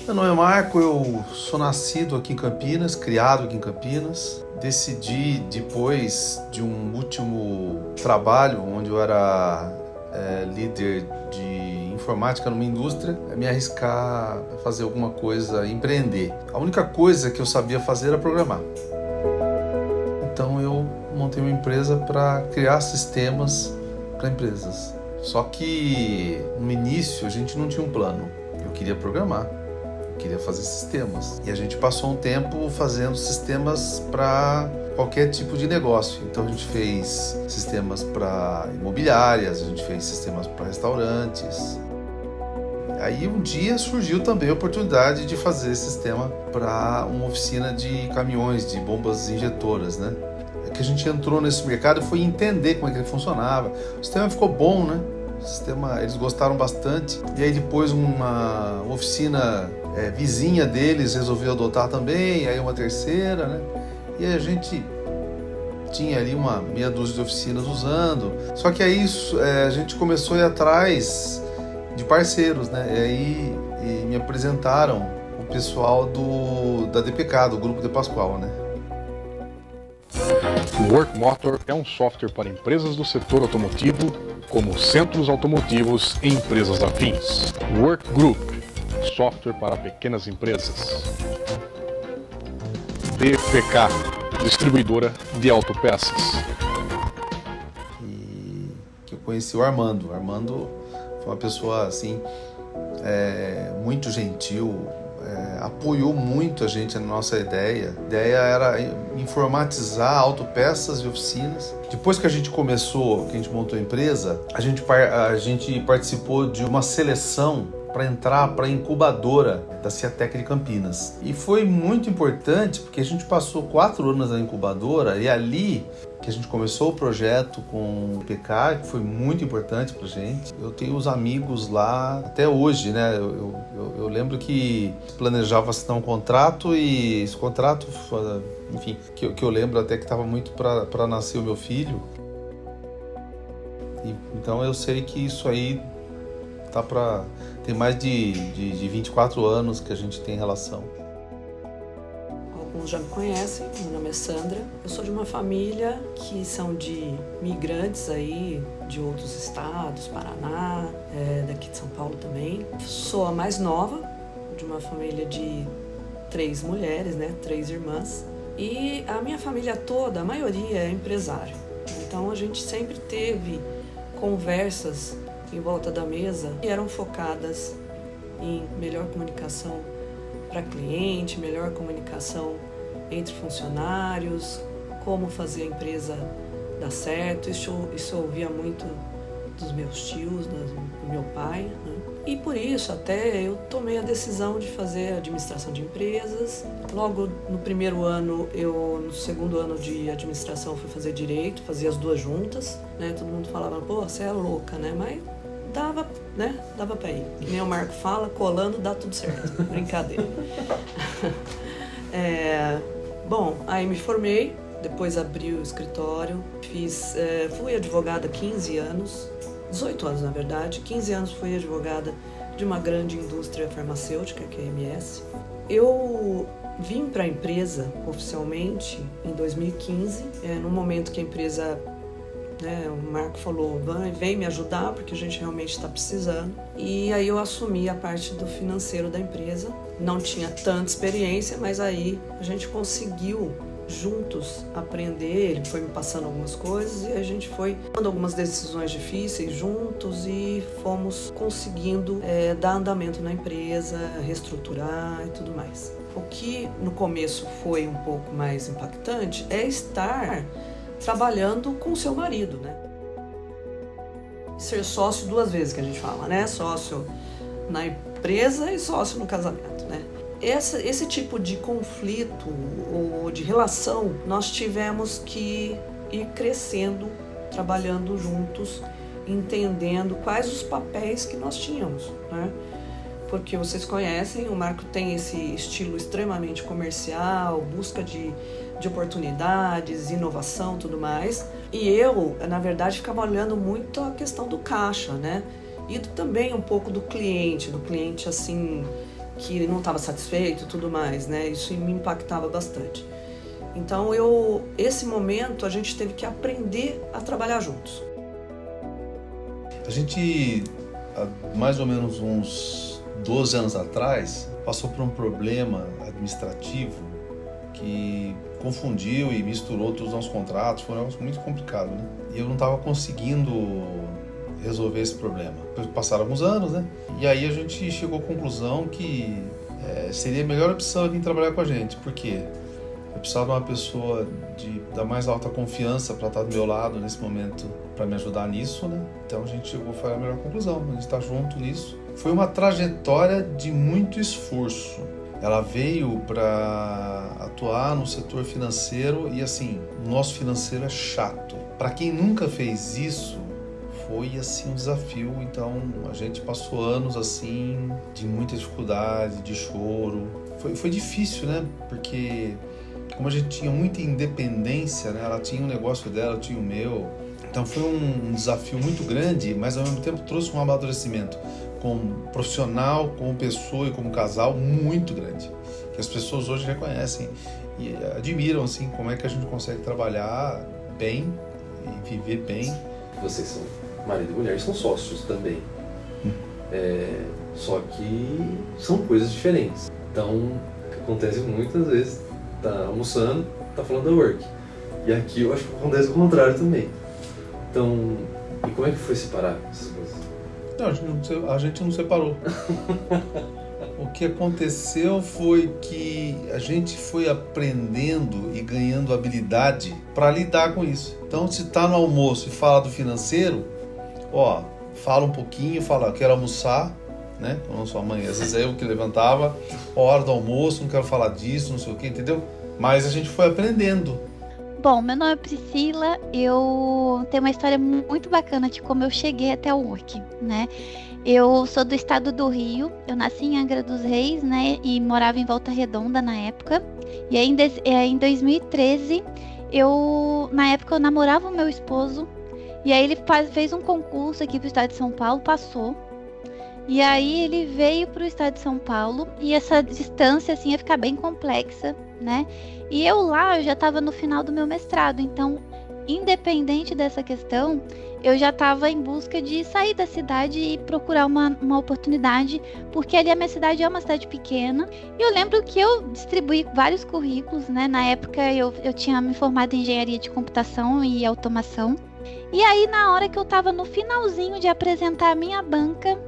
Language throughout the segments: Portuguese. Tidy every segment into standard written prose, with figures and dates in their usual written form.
Meu nome é Marco, eu sou nascido aqui em Campinas, criado aqui em Campinas. Decidi, depois de um último trabalho, onde eu era líder de informática numa indústria, me arriscar a fazer alguma coisa, empreender. A única coisa que eu sabia fazer era programar. Então eu montei uma empresa para criar sistemas para empresas. Só que no início a gente não tinha um plano. Eu queria programar, eu queria fazer sistemas. E a gente passou um tempo fazendo sistemas para qualquer tipo de negócio. Então a gente fez sistemas para imobiliárias, a gente fez sistemas para restaurantes. Aí um dia surgiu também a oportunidade de fazer sistema para uma oficina de caminhões, de bombas injetoras, né? Que a gente entrou nesse mercado e foi entender como é que ele funcionava. O sistema ficou bom, né? O sistema, eles gostaram bastante. E aí depois uma oficina vizinha deles resolveu adotar também, aí uma terceira, né? E a gente tinha ali uma meia dúzia de oficinas usando. Só que aí a gente começou a ir atrás de parceiros, né? E aí me apresentaram o pessoal da DPK, do Grupo De Pascoal, né? O Workmotor é um software para empresas do setor automotivo, como centros automotivos e empresas afins. Workgroup, software para pequenas empresas. DPK, distribuidora de autopeças. E que eu conheci o Armando. O Armando foi uma pessoa assim muito gentil. Apoiou muito a gente na nossa ideia. A ideia era informatizar autopeças e oficinas. Depois que a gente começou, que a gente montou a empresa, a gente participou de uma seleção para entrar para a incubadora da Ciatec de Campinas. E foi muito importante porque a gente passou 4 anos na incubadora e ali que a gente começou o projeto com o PK, que foi muito importante pra gente. Eu tenho os amigos lá até hoje, né? Eu lembro que planejava assinar um contrato e esse contrato, enfim, que eu lembro até que estava muito para nascer o meu filho. Então eu sei que isso aí tem mais de 24 anos que a gente tem relação. Alguns já me conhecem, meu nome é Sandra. Eu sou de uma família que são de migrantes aí de outros estados, Paraná, daqui de São Paulo também. Sou a mais nova de uma família de 3 mulheres, né, 3 irmãs. E a minha família toda, a maioria é empresário. Então a gente sempre teve conversas em volta da mesa que eram focadas em melhor comunicação para cliente, melhor comunicação entre funcionários, como fazer a empresa dar certo. Isso eu ouvia muito dos meus tios, do meu pai, né? E por isso até eu tomei a decisão de fazer administração de empresas. Logo no primeiro ano, no segundo ano de administração, fui fazer direito, fazia as 2 juntas, né? Todo mundo falava, pô, você é louca, né? Mas dava, né? Dava pra ir. Que nem o Marco fala, colando dá tudo certo. Brincadeira. Bom, aí me formei, depois abri o escritório, fui advogada há 15 anos, 18 anos na verdade, 15 anos fui advogada de uma grande indústria farmacêutica, que é a MS. Eu vim para a empresa oficialmente em 2015, no momento que a empresa, o Marco falou, vem me ajudar porque a gente realmente está precisando. E aí eu assumi a parte do financeiro da empresa. Não tinha tanta experiência, mas aí a gente conseguiu juntos aprender. Ele foi me passando algumas coisas e a gente foi tomando algumas decisões difíceis juntos e fomos conseguindo dar andamento na empresa, reestruturar e tudo mais. O que no começo foi um pouco mais impactante é estar trabalhando com seu marido, né? Ser sócio 2 vezes que a gente fala, né? Sócio na empresa e sócio no casamento, né? Esse tipo de conflito ou de relação nós tivemos que ir crescendo, trabalhando juntos, entendendo quais os papéis que nós tínhamos, né? Porque vocês conhecem, o Marco tem esse estilo extremamente comercial, busca de oportunidades, inovação e tudo mais. E eu, na verdade, ficava olhando muito a questão do caixa, né? E também um pouco do cliente assim, que não estava satisfeito e tudo mais, né? Isso me impactava bastante. Então, esse momento, a gente teve que aprender a trabalhar juntos. A gente, há mais ou menos uns 12 anos atrás, passou por um problema administrativo que confundiu e misturou todos os nossos contratos. Foi um negócio muito complicado, né? E eu não estava conseguindo resolver esse problema. Passaram alguns anos, né? E aí a gente chegou à conclusão que seria a melhor opção vir trabalhar com a gente. Por quê? Eu precisava de uma pessoa da mais alta confiança para estar do meu lado nesse momento, para me ajudar nisso, né? Então a gente chegou a a melhor conclusão, a gente está junto nisso. Foi uma trajetória de muito esforço. Ela veio para atuar no setor financeiro e, assim, o nosso financeiro é chato. Para quem nunca fez isso, foi, assim, um desafio. Então, a gente passou anos, assim, de muita dificuldade, de choro. Foi difícil, né? Porque, como a gente tinha muita independência, né? Ela tinha um negócio dela, eu tinha o meu. Então, foi um desafio muito grande, mas, ao mesmo tempo, trouxe um amadurecimento como profissional, como pessoa e como casal muito grande, que as pessoas hoje reconhecem e admiram, assim, como é que a gente consegue trabalhar bem e viver bem. Vocês são marido e mulher, são sócios também, só que são coisas diferentes. Então, acontece muitas vezes, tá almoçando, tá falando da work, e aqui eu acho que acontece o contrário também. Então, e como é que foi separar essas coisas? Não, a gente não separou. O que aconteceu foi que a gente foi aprendendo e ganhando habilidade para lidar com isso. Então, se tá no almoço e fala do financeiro, fala um pouquinho, fala, quero almoçar, né? Com a sua mãe, às vezes é eu que levantava, hora do almoço, não quero falar disso, não sei o que, entendeu? Mas a gente foi aprendendo. Bom, meu nome é Priscila, eu tenho uma história muito bacana de como eu cheguei até o work, né? Eu sou do estado do Rio, eu nasci em Angra dos Reis, né? E morava em Volta Redonda na época. E aí, em 2013, na época eu namorava o meu esposo, e aí ele fez um concurso aqui pro estado de São Paulo, passou. E aí ele veio pro estado de São Paulo, e essa distância, assim, ia ficar bem complexa, né? E eu já estava no final do meu mestrado, então, independente dessa questão, eu já estava em busca de sair da cidade e procurar uma oportunidade, porque ali a minha cidade é uma cidade pequena. E eu lembro que eu distribuí vários currículos, né? Na época eu tinha me formado em engenharia de computação e automação. E aí, na hora que eu estava no finalzinho de apresentar a minha banca,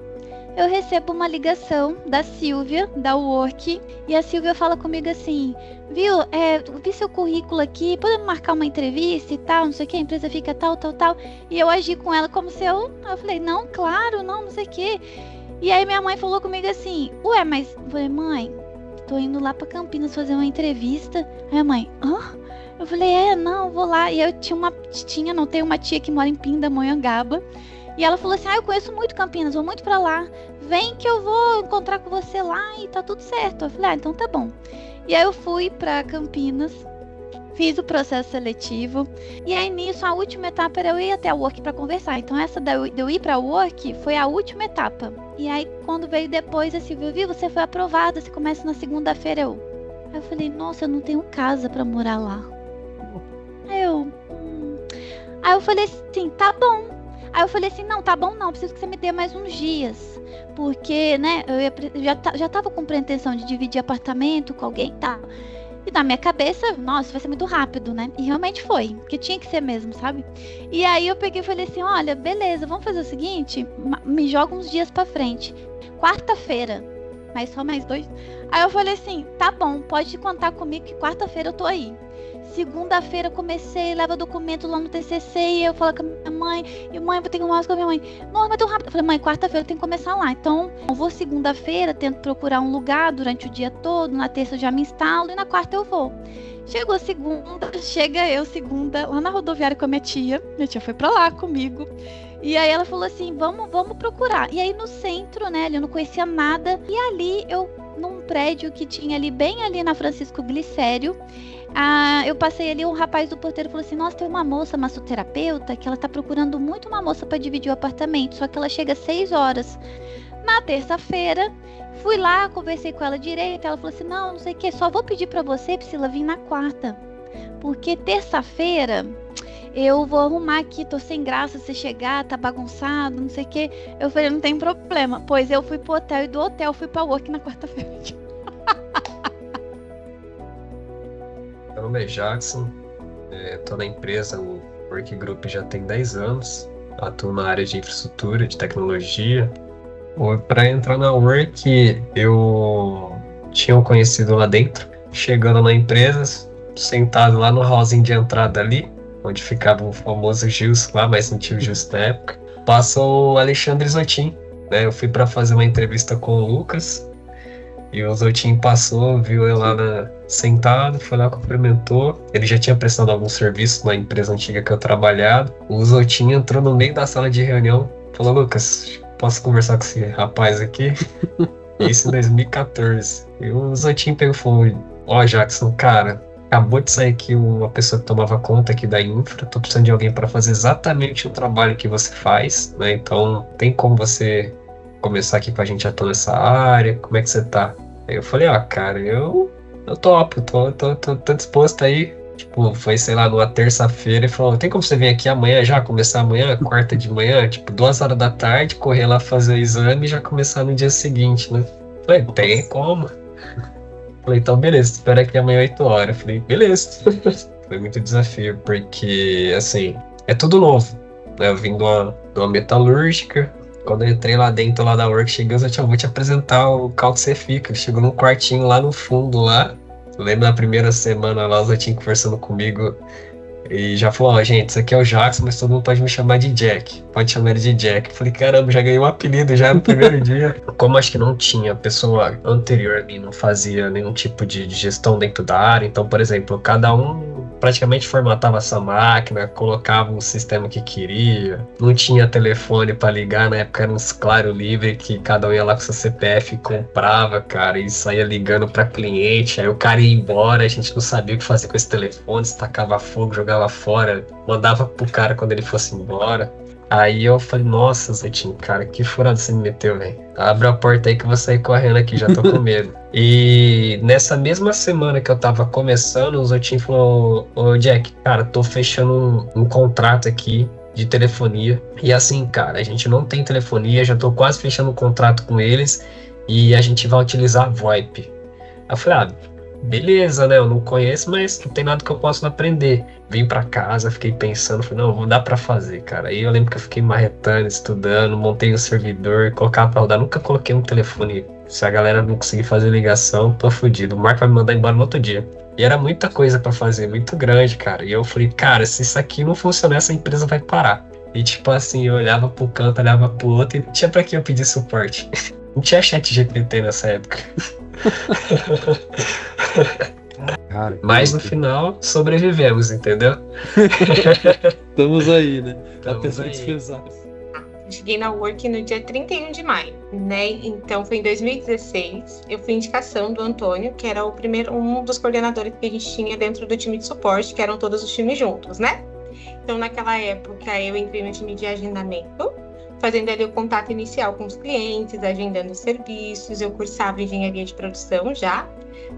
eu recebo uma ligação da Silvia, da Work, e a Silvia fala comigo assim, viu, vi seu currículo aqui, podemos marcar uma entrevista e tal, não sei o que, a empresa fica tal, e eu agi com ela como se eu falei, não, claro, não sei o que, e aí minha mãe falou comigo assim, mas, eu falei, mãe, tô indo lá pra Campinas fazer uma entrevista, aí a mãe, hã? Eu falei, não, vou lá, e eu tenho uma tia que mora em Pindamonhangaba. E ela falou assim, eu conheço muito Campinas, vou muito pra lá, vem que eu vou encontrar com você lá e tá tudo certo. Eu falei, então tá bom. E aí eu fui pra Campinas, fiz o processo seletivo, e aí nisso a última etapa era eu ir até a Work pra conversar. Então essa de eu ir pra Work foi a última etapa. E aí quando veio depois, a Silvia, viu, você foi aprovada, você começa na segunda-feira. Aí eu falei, nossa, eu não tenho casa pra morar lá. Aí eu falei assim, tá bom. Aí eu falei assim, não, tá bom não, preciso que você me dê mais uns dias, porque, né, eu já tava com pretensão de dividir apartamento com alguém e tal, e na minha cabeça, nossa, vai ser muito rápido, né, e realmente foi, porque tinha que ser mesmo, sabe, e aí eu peguei e falei assim, olha, beleza, vamos fazer o seguinte, me joga uns dias pra frente, quarta-feira, mas só mais 2, aí eu falei assim, tá bom, pode contar comigo que quarta-feira eu tô aí. Segunda-feira comecei, leva documento lá no TCC e eu falo com a minha mãe, e mãe, vou ter que arrumar com a minha mãe. Não, mas tão rápido. Eu falei, mãe, quarta-feira eu tenho que começar lá. Então, eu vou segunda-feira, tento procurar um lugar durante o dia todo, na terça eu já me instalo e na quarta eu vou. Chegou segunda, lá na rodoviária com a minha tia foi pra lá comigo. E aí ela falou assim, vamos procurar. E aí no centro, né, ali eu não conhecia nada. E ali, num prédio que tinha ali, bem ali na Francisco Glicério, eu passei ali, um rapaz do porteiro falou assim, nossa, tem uma moça massoterapeuta que ela tá procurando muito uma moça para dividir o apartamento, só que ela chega às 6 horas. Na terça-feira, Fui lá, conversei com ela direito, ela falou assim, não sei o que, só vou pedir pra você, Priscila, vir na quarta. Porque terça-feira eu vou arrumar aqui, tô sem graça, se chegar, tá bagunçado, não sei o que. Eu falei, não tem problema. Pois eu fui pro hotel e do hotel fui pra work na quarta-feira. Meu nome é Jackson, tô na empresa, o Work Group já tem 10 anos, atuo na área de infraestrutura, de tecnologia. Para entrar na Work, eu tinha um conhecido lá dentro, chegando na empresa, sentado lá no hallzinho de entrada ali, onde ficava o famoso Gilson lá, mas não tinha o Gilson na época, passou o Alexandre Zotin, né? Eu fui para fazer uma entrevista com o Lucas, e o Zotin passou, viu eu lá sentado, foi lá, cumprimentou. Ele já tinha prestado algum serviço na empresa antiga que eu trabalhava. O Zotin entrou no meio da sala de reunião, falou, Lucas, posso conversar com esse rapaz aqui? Isso em 2014. E o Zotin pegou e falou, ó, Jackson, cara, acabou de sair aqui uma pessoa que tomava conta aqui da infra, tô precisando de alguém para fazer exatamente o trabalho que você faz, né? Então, tem como você começar aqui com a gente atuar nessa área? Como é que você tá? Aí eu falei, cara, eu topo, tô disposto aí. Tipo, foi, sei lá, numa terça-feira, e falou, tem como você vir aqui amanhã já, começar amanhã, quarta de manhã, tipo, 2 horas da tarde, correr lá fazer o exame e já começar no dia seguinte, né? Falei, tem como. Falei, então beleza, espera aqui amanhã 8 horas. Falei, beleza. Foi muito desafio, porque, assim, é tudo novo, né? Eu vim de uma metalúrgica. Quando eu entrei lá dentro lá da Work, cheguei, eu vou te apresentar o local que você fica. Ele chegou num quartinho lá no fundo lá. Eu lembro na primeira semana lá, o Zotinho conversando comigo e já falou, ó, gente, isso aqui é o Jackson, mas todo mundo pode me chamar de Jack. Pode chamar ele de Jack. Eu falei, caramba, já ganhei um apelido já no primeiro dia. Como acho que não tinha, a pessoa anterior a mim não fazia nenhum tipo de gestão dentro da área, então, por exemplo, cada um praticamente formatava essa máquina, colocava um sistema que queria, não tinha telefone pra ligar, na época era uns Claro Livre, que cada um ia lá com seu CPF e comprava, cara, e saía ligando pra cliente, aí o cara ia embora, a gente não sabia o que fazer com esse telefone, se tacava fogo, jogava fora, mandava pro cara quando ele fosse embora. Aí eu falei, nossa, Zetinho, cara, que furado você me meteu, velho. Abre a porta aí que eu vou sair correndo aqui, já tô com medo. E nessa mesma semana que eu tava começando, o Zetinho falou, ô Jack, cara, tô fechando um contrato aqui de telefonia. E assim, cara, a gente não tem telefonia, já tô quase fechando um contrato com eles e a gente vai utilizar a VoIP. Aí eu falei, beleza, né? Eu não conheço, mas não tem nada que eu possa aprender. Vim pra casa, fiquei pensando, falei, não, dá pra fazer, cara. Aí eu lembro que eu fiquei marretando, estudando, montei um servidor, colocava pra rodar. Nunca coloquei um telefone. Se a galera não conseguir fazer ligação, tô fudido. O Marco vai me mandar embora no outro dia. E era muita coisa pra fazer, muito grande, cara. E eu falei, cara, se isso aqui não funcionar, essa empresa vai parar. E tipo assim, eu olhava pro canto, olhava pro outro e não tinha pra que eu pedir suporte. Não tinha chat GPT nessa época. Cara, mas no final sobrevivemos, entendeu? Estamos aí, né? Estamos aí. Cheguei na Work no dia 31 de maio, né? Então foi em 2016. Eu fui indicação do Antônio, que era um dos coordenadores que a gente tinha dentro do time de suporte, que eram todos os times juntos, né? Então naquela época eu entrei no time de agendamento, fazendo ali o contato inicial com os clientes, agendando serviços. Eu cursava engenharia de produção já,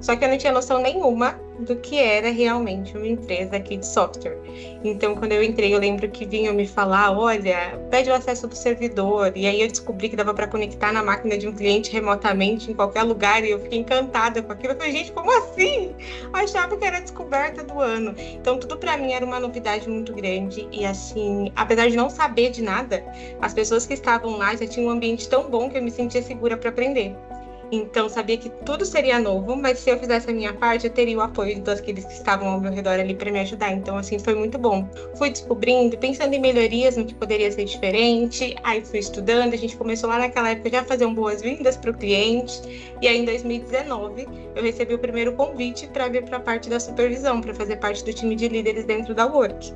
só que eu não tinha noção nenhuma do que era realmente uma empresa aqui de software. Então, quando eu entrei, eu lembro que vinham me falar, olha, pede o acesso do servidor, e aí eu descobri que dava para conectar na máquina de um cliente remotamente em qualquer lugar, e eu fiquei encantada com aquilo. Eu falei, gente, como assim? Eu achava que era a descoberta do ano. Então, tudo para mim era uma novidade muito grande, e assim, apesar de não saber de nada, as pessoas que estavam lá já tinham um ambiente tão bom que eu me sentia segura para aprender. Então, sabia que tudo seria novo, mas se eu fizesse a minha parte, eu teria o apoio daqueles que estavam ao meu redor ali para me ajudar. Então, assim, foi muito bom. Fui descobrindo, pensando em melhorias, no que poderia ser diferente. Aí fui estudando, a gente começou lá naquela época já a fazer boas-vindas para o cliente. E aí, em 2019, eu recebi o primeiro convite para vir para a parte da supervisão, para fazer parte do time de líderes dentro da Work.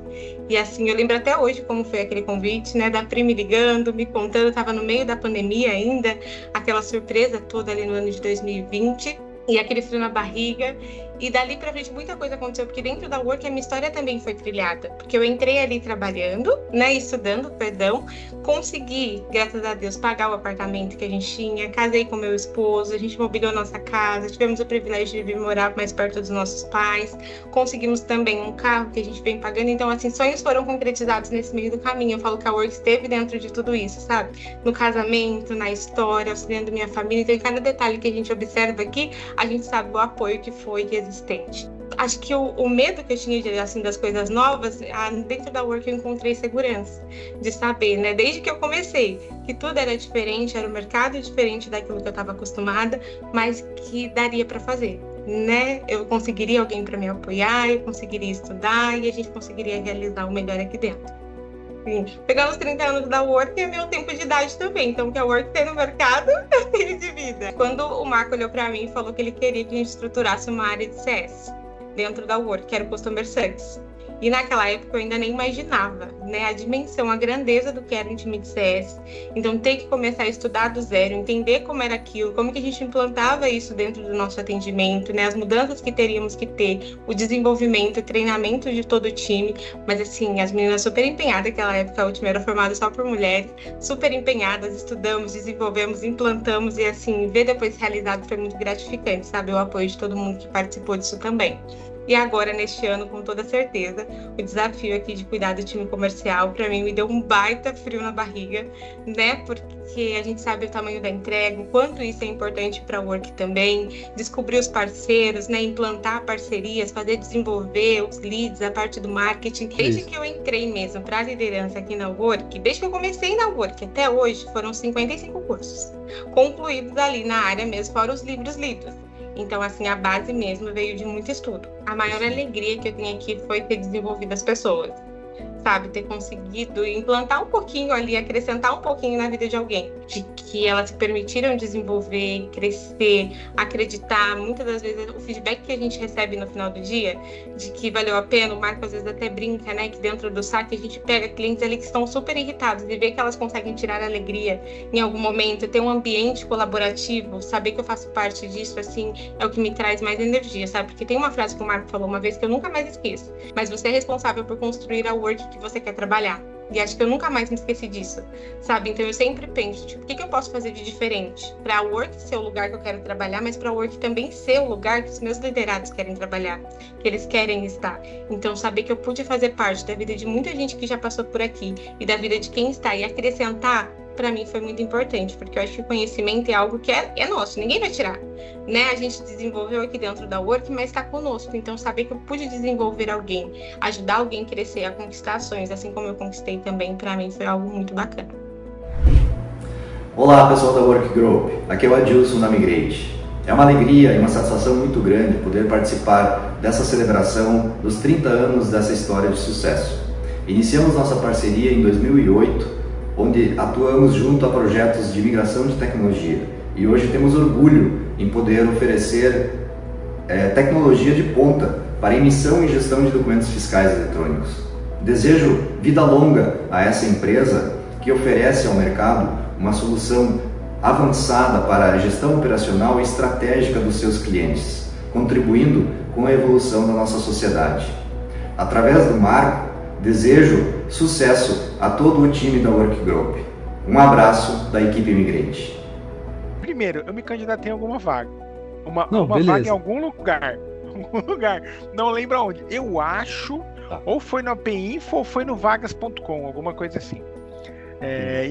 E assim, eu lembro até hoje como foi aquele convite, né? Da Pri me ligando, me contando, estava no meio da pandemia ainda, aquela surpresa toda ali no ano de 2020, e aquele frio na barriga, E dali pra frente muita coisa aconteceu, porque dentro da Work a minha história também foi trilhada. Porque eu entrei ali trabalhando, né, estudando, consegui, graças a Deus, pagar o apartamento que a gente tinha, casei com meu esposo, a gente mobiliou nossa casa, tivemos o privilégio de vir morar mais perto dos nossos pais, conseguimos também um carro que a gente vem pagando. Então, assim, sonhos foram concretizados nesse meio do caminho. Eu falo que a Work esteve dentro de tudo isso, sabe? No casamento, na história, auxiliando minha família. Então, em cada detalhe que a gente observa aqui, a gente sabe o apoio que foi existente. Acho que o medo que eu tinha assim, das coisas novas, dentro da Work eu encontrei segurança de saber, né? Desde que eu comecei, que tudo era diferente, era um mercado diferente daquilo que eu estava acostumada, mas que daria para fazer, né? Eu conseguiria alguém para me apoiar, eu conseguiria estudar e a gente conseguiria realizar o melhor aqui dentro. Pegando os 30 anos da Work é meu tempo de idade também, então o que a Work tem no mercado, eu tenho de vida. Quando o Marco olhou para mim e falou que ele queria que a gente estruturasse uma área de CS dentro da Work, que era o Customer Service. E naquela época eu ainda nem imaginava, né, a dimensão, a grandeza do que era um time de CS. Então ter que começar a estudar do zero, entender como era aquilo, como que a gente implantava isso dentro do nosso atendimento, né, as mudanças que teríamos que ter, o desenvolvimento, o treinamento de todo o time. Mas assim, as meninas super empenhadas, naquela época a última era formada só por mulheres, super empenhadas, estudamos, desenvolvemos, implantamos e assim, ver depois realizado foi muito gratificante, sabe, o apoio de todo mundo que participou disso também. E agora, neste ano, com toda certeza, o desafio aqui de cuidar do time comercial, para mim, me deu um baita frio na barriga, né? Porque a gente sabe o tamanho da entrega, o quanto isso é importante para a Work também, descobrir os parceiros, né? Implantar parcerias, fazer desenvolver os leads, a parte do marketing. Desde que eu entrei mesmo para a liderança aqui na Work, desde que eu comecei na Work até hoje, foram 55 cursos, concluídos ali na área mesmo, fora os livros lidos. Então, assim, a base mesmo veio de muito estudo. A maior alegria que eu tenho aqui foi ter desenvolvido as pessoas, sabe? Ter conseguido implantar um pouquinho ali, acrescentar um pouquinho na vida de alguém. De que elas se permitiram desenvolver, crescer, acreditar. Muitas das vezes o feedback que a gente recebe no final do dia, de que valeu a pena, o Marco às vezes até brinca, né? Que dentro do saque a gente pega clientes ali que estão super irritados e vê que elas conseguem tirar alegria em algum momento, ter um ambiente colaborativo, saber que eu faço parte disso, assim, é o que me traz mais energia, sabe? Porque tem uma frase que o Marco falou uma vez que eu nunca mais esqueço. Mas você é responsável por construir a Work que você quer trabalhar. E acho que eu nunca mais me esqueci disso, sabe? Então eu sempre penso, tipo, o que eu posso fazer de diferente? Para a Work ser o lugar que eu quero trabalhar, mas para a Work também ser o lugar que os meus liderados querem trabalhar, que eles querem estar. Então saber que eu pude fazer parte da vida de muita gente que já passou por aqui e da vida de quem está e acrescentar, para mim foi muito importante, porque eu acho que o conhecimento é algo que é nosso, ninguém vai tirar, né? A gente desenvolveu aqui dentro da Work, mas está conosco, então saber que eu pude desenvolver alguém, ajudar alguém a crescer, a conquistar ações, assim como eu conquistei também, para mim foi algo muito bacana. Olá pessoal da Work Group, aqui é o Adilson da Migrate. É uma alegria e uma satisfação muito grande poder participar dessa celebração dos 30 anos dessa história de sucesso. Iniciamos nossa parceria em 2008, onde atuamos junto a projetos de migração de tecnologia. E hoje temos orgulho em poder oferecer tecnologia de ponta para emissão e gestão de documentos fiscais eletrônicos. Desejo vida longa a essa empresa que oferece ao mercado uma solução avançada para a gestão operacional e estratégica dos seus clientes, contribuindo com a evolução da nossa sociedade. Através do Marco, desejo sucesso a todo o time da Work Group. Um abraço da equipe Migrate. Primeiro, eu me candidatei em alguma vaga. Uma vaga em algum lugar. Não lembro aonde. Eu acho, ou foi no APInfo ou foi no vagas.com, alguma coisa assim.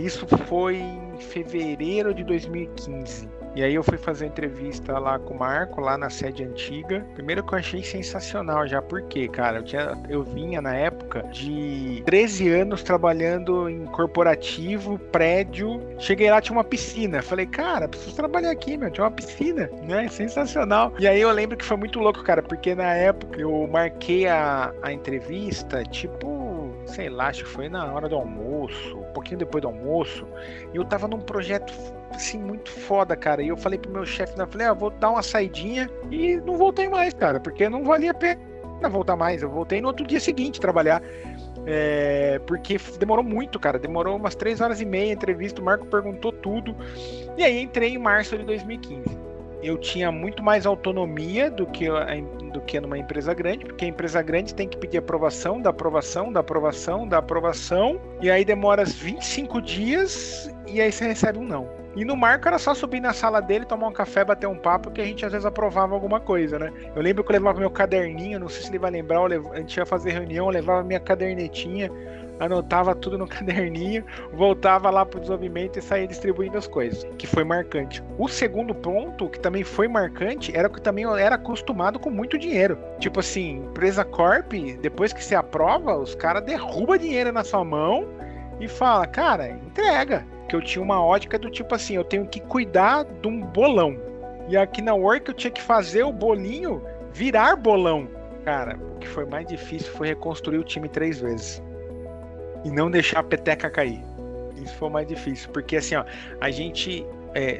Isso foi em fevereiro de 2015. E aí eu fui fazer entrevista lá com o Marco, lá na sede antiga. Primeiro que eu achei sensacional já, porque, cara, eu vinha na época de 13 anos trabalhando em corporativo, prédio. Cheguei lá, tinha uma piscina. Falei, cara, preciso trabalhar aqui, meu, tinha uma piscina, né? Sensacional. E aí eu lembro que foi muito louco, cara, porque na época eu marquei a entrevista, tipo, sei lá, acho que foi na hora do almoço, um pouquinho depois do almoço. E eu tava num projeto assim, muito foda, cara. E eu falei pro meu chefe, eu falei, vou dar uma saidinha e não voltei mais, cara, porque não valia a pena voltar mais. Eu voltei no outro dia seguinte trabalhar, porque demorou muito, cara. Demorou umas 3 horas e meia a entrevista, o Marco perguntou tudo. E aí entrei em março de 2015. eu tinha muito mais autonomia do que numa empresa grande, porque a empresa grande tem que pedir aprovação, e aí demora 25 dias e aí você recebe um não. E no Marco era só subir na sala dele, tomar um café, bater um papo, que a gente às vezes aprovava alguma coisa, né? Eu lembro que eu levava meu caderninho, não sei se ele vai lembrar, a gente ia fazer reunião, eu levava minha cadernetinha, anotava tudo no caderninho, voltava lá pro desenvolvimento e saía distribuindo as coisas, que foi marcante. O segundo ponto, que também foi marcante, era que também eu era acostumado com muito dinheiro. Tipo assim, empresa corp, depois que você aprova, os caras derrubam dinheiro na sua mão e fala, cara, entrega. Que eu tinha uma ótica do tipo assim, eu tenho que cuidar de um bolão. E aqui na Work eu tinha que fazer o bolinho virar bolão. Cara, o que foi mais difícil foi reconstruir o time 3 vezes. E não deixar a peteca cair. Isso foi o mais difícil. Porque assim, ó, a gente...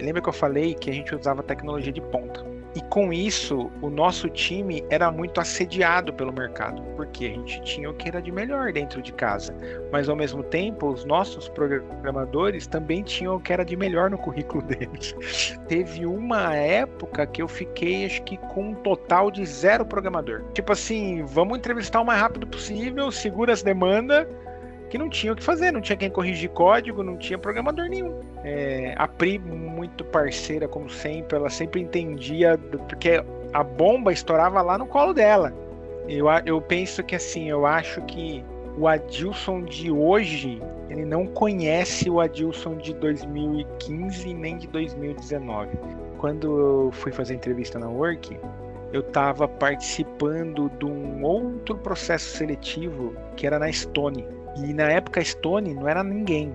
lembra que eu falei que a gente usava tecnologia de ponta? E com isso, o nosso time era muito assediado pelo mercado. Porque a gente tinha o que era de melhor dentro de casa. Mas ao mesmo tempo, os nossos programadores também tinham o que era de melhor no currículo deles. Teve uma época que eu fiquei, acho que com um total de 0 programador. Tipo assim, vamos entrevistar o mais rápido possível, segura as demandas, que não tinha o que fazer, não tinha quem corrigir código, não tinha programador nenhum. A Pri, muito parceira, como sempre, ela sempre entendia, porque a bomba estourava lá no colo dela. Eu penso que assim, eu acho que o Adilson de hoje, ele não conhece o Adilson de 2015 nem de 2019. Quando eu fui fazer entrevista na Work, eu estava participando de um outro processo seletivo que era na Stone. E na época a Stone não era ninguém.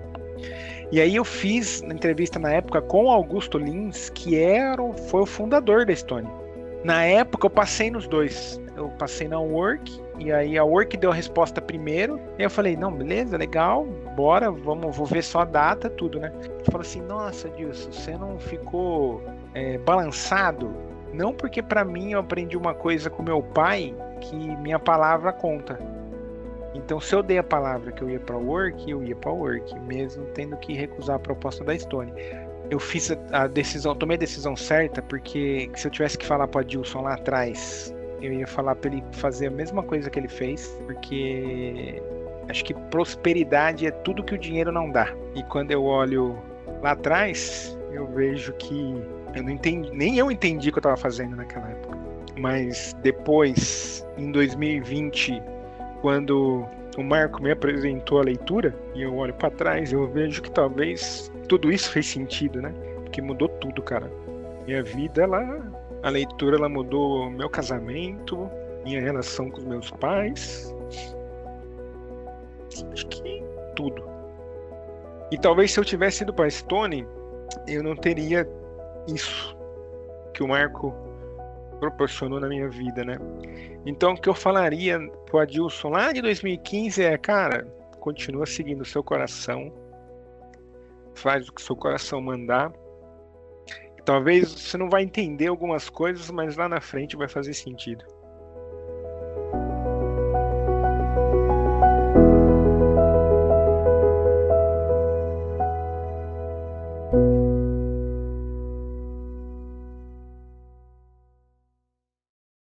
E aí eu fiz na entrevista na época com o Augusto Lins, que foi o fundador da Stone. Na época eu passei nos dois. Eu passei na Work, e aí a Work deu a resposta primeiro. E eu falei, não, beleza, legal, bora, vou ver só a data, tudo, né? Ele falou assim, nossa, Dilson, você não ficou balançado? Não, porque pra mim eu aprendi uma coisa com meu pai, que minha palavra conta. Então, se eu dei a palavra que eu ia para Work, eu ia para Work, mesmo tendo que recusar a proposta da Stone. Eu fiz a decisão, tomei a decisão certa, porque se eu tivesse que falar para o Adilson lá atrás, eu ia falar para ele fazer a mesma coisa que ele fez, porque acho que prosperidade é tudo que o dinheiro não dá. E quando eu olho lá atrás, eu vejo que eu não entendi, nem eu entendi o que eu estava fazendo naquela época. Mas depois, em 2020, quando o Marco me apresentou a leitura e eu olho para trás, eu vejo que talvez tudo isso fez sentido, né? Porque mudou tudo, cara. Minha vida, a leitura, ela mudou meu casamento, minha relação com os meus pais. Acho que tudo. E talvez se eu tivesse ido para Stone, eu não teria isso que o Marco proporcionou na minha vida, né? Então, o que eu falaria pro Adilson lá de 2015 é, cara, continua seguindo o seu coração, faz o que o seu coração mandar. Talvez você não vai entender algumas coisas, mas lá na frente vai fazer sentido.